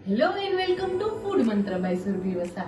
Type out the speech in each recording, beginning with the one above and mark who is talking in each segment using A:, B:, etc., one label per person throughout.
A: Hello and welcome to food મંત્ર by Surabhi Vasa.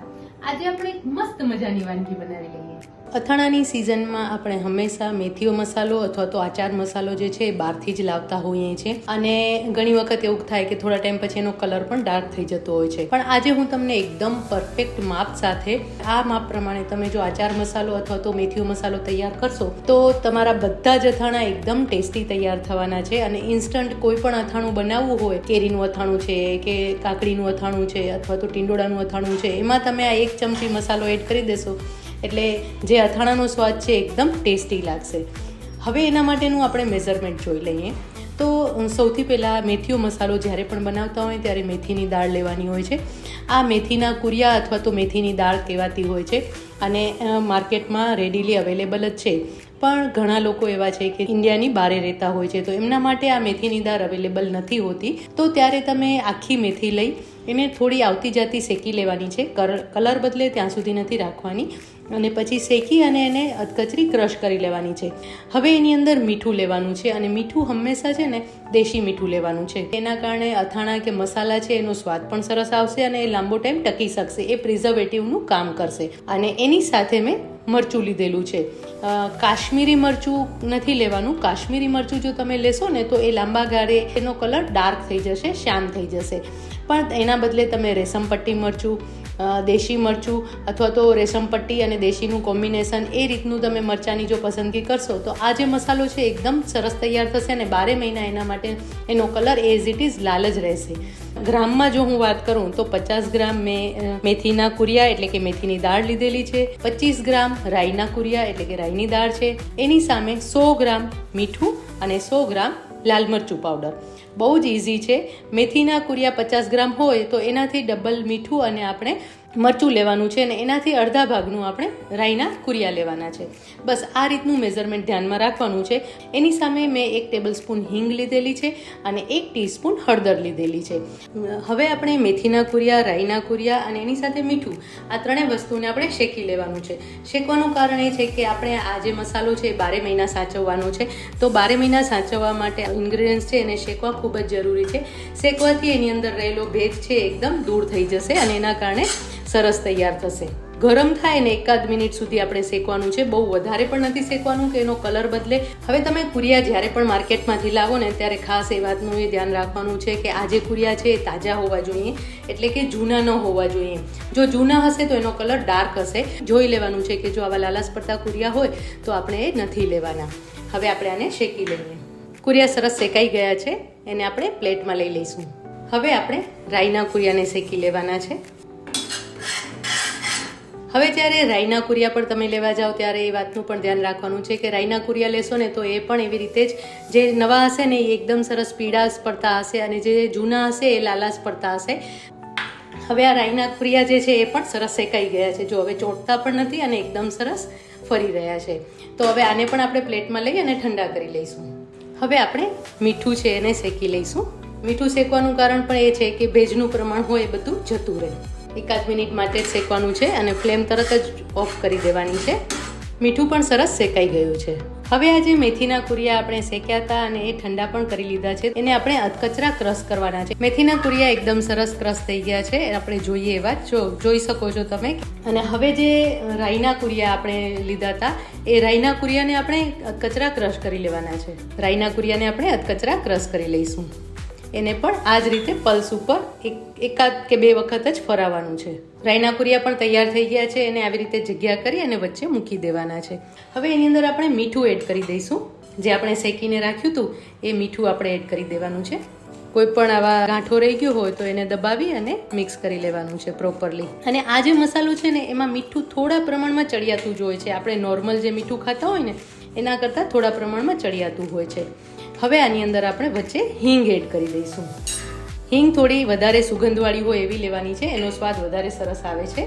A: આજે આપણે એક મસ્ત મજાની વાનગી બનાવી લઈએ.
B: અથાણાની સિઝનમાં આપણે હંમેશા મેથીઓ મસાલો અથવા તો આચાર મસાલો જે છે એ બહારથી જ લાવતા હોઈએ છીએ અને ઘણી વખત એવું થાય કે થોડા ટાઈમ પછી એનો કલર પણ ડાર્ક થઈ જતો હોય છે. પણ આજે હું તમને એકદમ પરફેક્ટ માપ સાથે આ માપ પ્રમાણે તમે જો આચાર મસાલો અથવા તો મેથીઓ મસાલો તૈયાર કરશો તો તમારા બધા જ અથાણા એકદમ ટેસ્ટી તૈયાર થવાના છે. અને ઇન્સ્ટન્ટ કોઈ પણ અથાણું બનાવવું હોય, કેરીનું અથાણું છે કે કાકડીનું અથાણું છે અથવા તો ટીંડોળાનું અથાણું છે, એમાં તમે આ 1 ચમચી મસાલો એડ કરી દેશો એટલે જે અથાણાનો સ્વાદ છે એકદમ ટેસ્ટી લાગશે. હવે એના માટેનું આપણે મેઝરમેન્ટ જોઈ લઈએ. તો સૌથી પહેલાં મેથીઓ મસાલો જ્યારે પણ બનાવતા હોય ત્યારે મેથીની દાળ લેવાની હોય છે. આ મેથીના કુરિયા અથવા તો મેથીની દાળ કહેવાતી હોય છે અને માર્કેટમાં રેડીલી અવેલેબલ જ છે. પણ ઘણા લોકો એવા છે કે ઇન્ડિયાની બહારે રહેતા હોય છે, તો એમના માટે આ મેથીની દાળ અવેલેબલ નથી હોતી. તો ત્યારે તમે આખી મેથી લઈ એને થોડી આવતી જાતી શેકી લેવાની છે. કલર બદલે ત્યાં સુધી નથી રાખવાની અને પછી શેકી અને એને અધકચરી ક્રશ કરી લેવાની છે. હવે એની અંદર મીઠું લેવાનું છે અને મીઠું હંમેશા છે ને દેશી મીઠું લેવાનું છે. એના કારણે અથાણા કે મસાલા છે એનો સ્વાદ પણ સરસ આવશે અને એ લાંબો ટાઈમ ટકી શકશે. એ પ્રિઝર્વેટિવનું કામ કરશે. અને એની સાથે મેં મરચું લીધેલું છે. કાશ્મીરી મરચું નથી લેવાનું. કાશ્મીરી મરચું જો તમે લેશો ને તો એ લાંબા ગાળે એનો કલર ડાર્ક થઈ જશે, શ્યામ થઈ જશે. પણ એના બદલે તમે રેશમ પટ્ટી મરચું, દેશી મરચું અથવા તો રેશમ પટ્ટી અને દેશીનું કોમ્બિનેશન એ રીતનું તમે મરચાંની જો પસંદગી કરશો તો આ જે મસાલો છે એકદમ સરસ તૈયાર થશે અને 12 મહિના એના માટે એનો કલર એઝ ઇટ ઇઝ લાલ જ રહેશે. ગ્રામમાં જો હું વાત કરું તો 50 ગ્રામ મેં મેથીના કુરિયા એટલે કે મેથીની દાળ લીધેલી છે. 25 ગ્રામ રાઈના કુરિયા એટલે કે રાઈની દાળ છે. એની સામે 100 ગ્રામ મીઠું અને 100 ગ્રામ લાલ મરચું પાવડર. બહુ જ ઇઝી છે. મેથીના કુરિયા 50 ગ્રામ હોય તો એનાથી ડબલ મીઠું અને આપણે મરચું લેવાનું છે અને એનાથી અડધા ભાગનું આપણે રાઈના કુરિયા લેવાના છે. બસ આ રીતનું મેઝરમેન્ટ ધ્યાનમાં રાખવાનું છે. એની સામે મેં 1 ટેબલસ્પૂન હિંગ લીધેલી છે અને 1 ટીસ્પૂન હળદર લીધેલી છે. હવે આપણે મેથીના કુરિયા, રાઈના કુરિયા અને એની સાથે મીઠું આ ત્રણેય વસ્તુને આપણે શેકી લેવાનું છે. શેકવાનું કારણ એ છે કે આપણે આ જે મસાલો છે એ 12 મહિના સાચવવાનો છે. તો 12 મહિના સાચવવા માટે ઇન્ગ્રેડિયન્ટ્સ છે એને શેકવા ખૂબ જ જરૂરી છે. શેકવાથી એની અંદર રહેલો ભેજ છે એકદમ દૂર થઈ જશે અને એના કારણે સરસ તૈયાર થશે. ગરમ થાય ને 1 મિનિટ સુધી આપણે શેકવાનું છે. બહુ વધારે પણ નથી શેકવાનું કે એનો કલર બદલે. હવે તમે કુરિયા જ્યારે પણ માર્કેટમાંથી લાવો ને ત્યારે ખાસ એ વાતનું એ ધ્યાન રાખવાનું છે કે આ જે કુરિયા છે એ તાજા હોવા જોઈએ, એટલે કે જૂના ન હોવા જોઈએ. જો જૂના હશે તો એનો કલર ડાર્ક હશે. જોઈ લેવાનું છે કે જો આવા લાલાશ પડતા કુરિયા હોય તો આપણે એ નથી લેવાના. હવે આપણે આને શેકી લઈએ. કુરિયા સરસ શેકાઈ ગયા છે, એને આપણે પ્લેટમાં લઈ લઈશું. હવે આપણે રાઈના કુરિયાને શેકી લેવાના છે. હવે જ્યારે રાઈના કુરિયા પણ તમે લેવા જાઓ ત્યારે એ વાતનું પણ ધ્યાન રાખવાનું છે કે રાઈના કુરિયા લેશો ને તો એ પણ એવી રીતે જ જે નવા હશે ને એ એકદમ સરસ પીળાશ પડતા હશે અને જે જૂના હશે એ લાલાશ પડતા હશે. હવે આ રાઈના કુરિયા જે છે એ પણ સરસ શેકાઈ ગયા છે. જો હવે ચોંટતા પણ નથી અને એકદમ સરસ ફરી રહ્યા છે. તો હવે આને પણ આપણે પ્લેટમાં લઈ અને ઠંડા કરી લઈશું. હવે આપણે મીઠું છે એને શેકી લઈશું. મીઠું શેકવાનું કારણ પણ એ છે કે ભેજનું પ્રમાણ હોય એ બધું જતું રહે. 1 મિનિટ માટે જ શેકવાનું છે અને ફ્લેમ તરત જ ઓફ કરી દેવાની છે. મીઠું પણ સરસ શેકાઈ ગયું છે. હવે આ જે મેથીના કુરિયા આપણે શેક્યા હતા અને એ ઠંડા પણ કરી લીધા છે, એને આપણે અધકચરા ક્રશ કરવાના છે. મેથીના કુરિયા એકદમ સરસ ક્રશ થઈ ગયા છે, આપણે જોઈએ એવા જોઈ શકો છો તમે. અને હવે જે રાઈના કુરિયા આપણે લીધા હતા એ રાઈના કુરિયાને આપણે અધકચરા ક્રશ કરી લેવાના છે. રાઈના કુરિયાને આપણે અધકચરા ક્રશ કરી લઈશું. એને પણ આ જ રીતે પલ્સ ઉપર 1 કે 2 વખત જ ફરાવવાનું છે. રાઈના કુરિયા પણ તૈયાર થઈ ગયા છે. એને આવી રીતે જગ્યા કરી અને વચ્ચે મૂકી દેવાના છે. હવે એની અંદર આપણે મીઠું એડ કરી દઈશું. જે આપણે શેકીને રાખ્યું હતું એ મીઠું આપણે એડ કરી દેવાનું છે. કોઈ પણ આવા ગાંઠો રહી ગયો હોય તો એને દબાવી અને મિક્સ કરી લેવાનું છે પ્રોપરલી. અને આ જે મસાલો છે ને એમાં મીઠું થોડા પ્રમાણમાં ચડિયાતું જ હોય છે. આપણે નોર્મલ જે મીઠું ખાતા હોય ને એના કરતાં થોડા પ્રમાણમાં ચડિયાતું હોય છે. હવે આની અંદર આપણે વચ્ચે હિંગ એડ કરી દઈશું. હિંગ થોડી વધારે સુગંધવાળી હોય એવી લેવાની છે, એનો સ્વાદ વધારે સરસ આવે છે.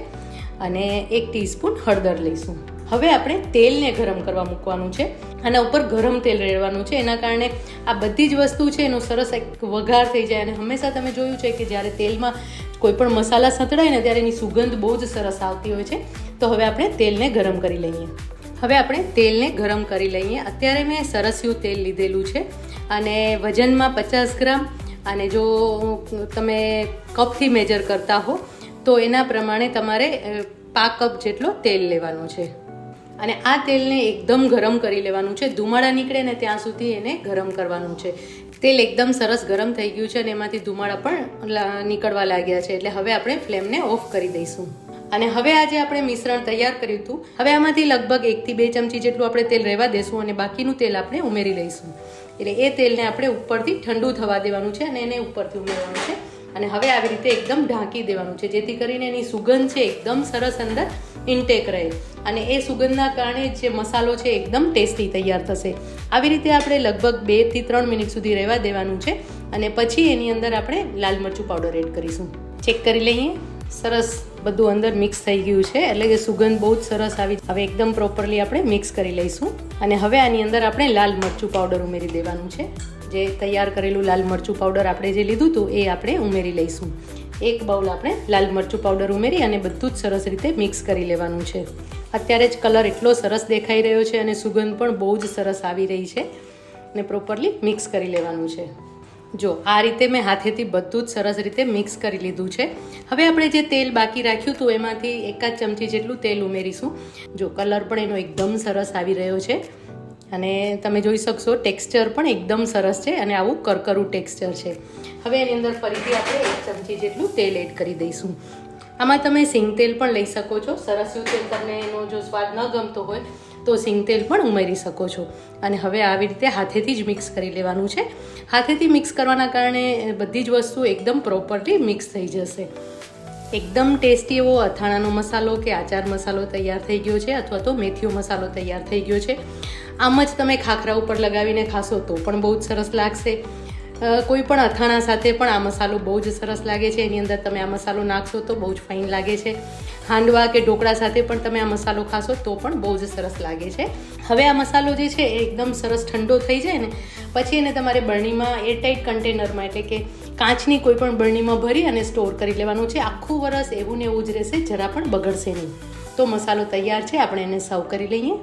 B: અને 1 ટીસ્પૂન હળદર લઈશું. હવે આપણે તેલને ગરમ કરવા મૂકવાનું છે. આના ઉપર ગરમ તેલ રેડવાનું છે. એના કારણે આ બધી જ વસ્તુ છે એનો સરસ એક વઘાર થઈ જાય. અને હંમેશા તમે જોયું છે કે જ્યારે તેલમાં કોઈ પણ મસાલા સતળાય ને ત્યારે એની સુગંધ બહુ જ સરસ આવતી હોય છે. તો હવે આપણે તેલને ગરમ કરી લઈએ. હવે આપણે તેલને ગરમ કરી લઈએ. અત્યારે મેં સરસ્યું તેલ લીધેલું છે અને વજનમાં 50 ગ્રામ અને જો તમે કપથી મેજર કરતા હો તો એના પ્રમાણે તમારે 5 કપ જેટલો તેલ લેવાનું છે. અને આ તેલને એકદમ ગરમ કરી લેવાનું છે. ધુમાડા નીકળે ને ત્યાં સુધી એને ગરમ કરવાનું છે. તેલ એકદમ સરસ ગરમ થઈ ગયું છે અને એમાંથી ધુમાડા પણ નીકળવા લાગ્યા છે. એટલે હવે આપણે ફ્લેમને ઓફ કરી દઈશું. અને હવે આજે આપણે મિશ્રણ તૈયાર કર્યું હતું. હવે આમાંથી લગભગ 1 થી 2 ચમચી જેટલું આપણે તેલ રહેવા દેશું અને બાકીનું તેલ આપણે ઉમેરી લઈશું. એટલે એ તેલને આપણે ઉપરથી ઠંડુ થવા દેવાનું છે અને એને ઉપરથી ઉમેરવાનું છે. અને હવે આવી રીતે એકદમ ઢાંકી દેવાનું છે, જેથી કરીને એની સુગંધ છે એકદમ સરસ અંદર ઇન્ટેક રહે અને એ સુગંધના કારણે જે મસાલો છે એકદમ ટેસ્ટી તૈયાર થશે. આવી રીતે આપણે લગભગ 2 થી 3 મિનિટ સુધી રહેવા દેવાનું છે અને પછી એની અંદર આપણે લાલ મરચું પાવડર એડ કરીશું. ચેક કરી લઈએ. સરસ બધું અંદર મિક્સ થઈ ગયું છે, એટલે કે સુગંધ બહુ જ સરસ આવી. હવે એકદમ પ્રોપરલી આપણે મિક્સ કરી લઈશું અને હવે આની અંદર આપણે લાલ મરચું પાવડર ઉમેરી દેવાનું છે. જે તૈયાર કરેલું લાલ મરચું પાવડર આપણે જે લીધું હતું એ આપણે ઉમેરી લઈશું. 1 બાઉલ આપણે લાલ મરચું પાવડર ઉમેરી અને બધું જ સરસ રીતે મિક્સ કરી લેવાનું છે. અત્યારે જ કલર એટલો સરસ દેખાઈ રહ્યો છે અને સુગંધ પણ બહુ જ સરસ આવી રહી છે અને પ્રોપરલી મિક્સ કરી લેવાનું છે. જો આ રીતે મેં હાથેથી બધું જ સરસ રીતે મિક્સ કરી લીધું છે. હવે આપણે જે તેલ બાકી રાખ્યું હતું એમાંથી 1 ચમચી જેટલું તેલ ઉમેરીશું. જો કલર પણ એનો એકદમ સરસ આવી રહ્યો છે અને તમે જોઈ શકશો ટેક્સચર પણ એકદમ સરસ છે અને આવું કરકરું ટેક્સચર છે. હવે એની અંદર ફરીથી આપણે 1 ચમચી જેટલું તેલ એડ કરી દઈશું. આમાં તમે સિંગ તેલ પણ લઈ શકો છો. સરસ્યું તેલ તમને એનો જો સ્વાદ ન ગમતો હોય તો સિંગ તેલ પણ ઉમેરી શકો છો. અને હવે આવી રીતે હાથેથી જ મિક્સ કરી લેવાનું છે. હાથેથી મિક્સ કરવાના કારણે બધી જ વસ્તુ એકદમ પ્રોપરલી મિક્સ થઈ જશે. એકદમ ટેસ્ટી એવો અથાણાનો મસાલો કે આચાર મસાલો તૈયાર થઈ ગયો છે, અથવા તો મેથીઓ મસાલો તૈયાર થઈ ગયો છે. આમ જ તમે ખાખરા ઉપર લગાવીને ખાશો તો પણ બહુ જ સરસ લાગશે. કોઈ પણ અથાણા સાથે પણ આ મસાલો બહુ જ સરસ લાગે છે. એની અંદર તમે આ મસાલો નાખશો તો બહુ જ ફાઇન લાગે છે. હાંડવા કે ઢોકળા સાથે પણ તમે આ મસાલો ખાશો તો પણ બહુ જ સરસ લાગે છે. હવે આ મસાલો જે છે એ એકદમ સરસ ઠંડો થઈ જાય ને પછી એને તમારે બરણીમાં એરટાઇટ કન્ટેનરમાં, એટલે કે કાચની કોઈ પણ બરણીમાં ભરી અને સ્ટોર કરી લેવાનું છે. આખું વરસ એવું ને એવું જ રહેશે, જરા પણ બગડશે નહીં. તો મસાલો તૈયાર છે, આપણે એને સર્વ કરી લઈએ.